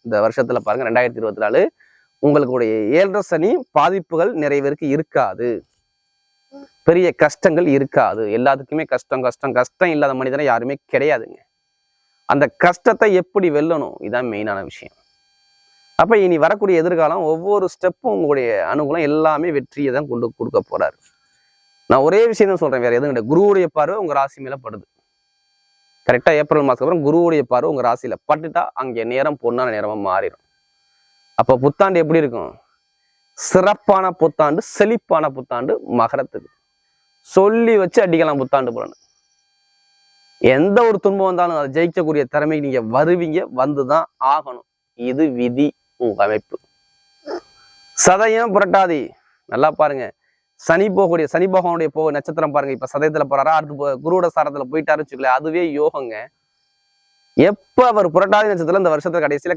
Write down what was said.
இந்த வருஷத்துல பாருங்க 2024 உங்களுடைய 7.5 சனி பாதிப்புகள் நிறைய பேருக்கு இருக்காது. பெரிய கஷ்டங்கள் இருக்காது. எல்லாத்துக்குமே கஷ்டம் இல்லாத மனிதனை யாருமே கிடையாதுங்க. அந்த கஷ்டத்தை எப்படி வெல்லணும், இதான் மெயினான விஷயம். அப்ப இனி வரக்கூடிய எதிர்காலம் ஒவ்வொரு ஸ்டெப்பும் உங்களுடைய அனுகூலம் எல்லாமே வெற்றியை தான் கொடுக்க போறாரு. நான் ஒரே விஷயம் தான் சொல்றேன், வேற எதுவும் கிடையாது. குருவுடைய பார்வை உங்க ராசி மேல படுது. கரெக்டா ஏப்ரல் மாசத்துக்கு அப்புறம் குருவுடைய பார்வை உங்க ராசியில பட்டுட்டா அங்கே நேரம் பொண்ணான நேரமா மாறிடும். அப்ப புத்தாண்டு எப்படி இருக்கும்? சிறப்பான புத்தாண்டு, செழிப்பான புத்தாண்டு மகரத்துக்கு. சொல்லி வச்சு அடிக்கலாம் புத்தாண்டு பலன். எந்த ஒரு துன்பம் வந்தாலும் அதை ஜெயிக்கக்கூடிய திறமைக்கு நீங்க வருவீங்க, வந்துதான் ஆகணும். இது விதி, உங்க அமைப்பு. சதயம் புரட்டாதி நல்லா பாருங்க. சனி பகவானுடைய நட்சத்திரம் பாருங்க. இப்ப சதயத்துல போறாரா, அடுத்து குருவோட சாரத்துல போயிட்டாருன்னு வச்சுக்கல, அதுவே யோகங்க. எப்ப அவர் புரட்டாதி நட்சத்திரம் இந்த வருஷத்துல கடைசியில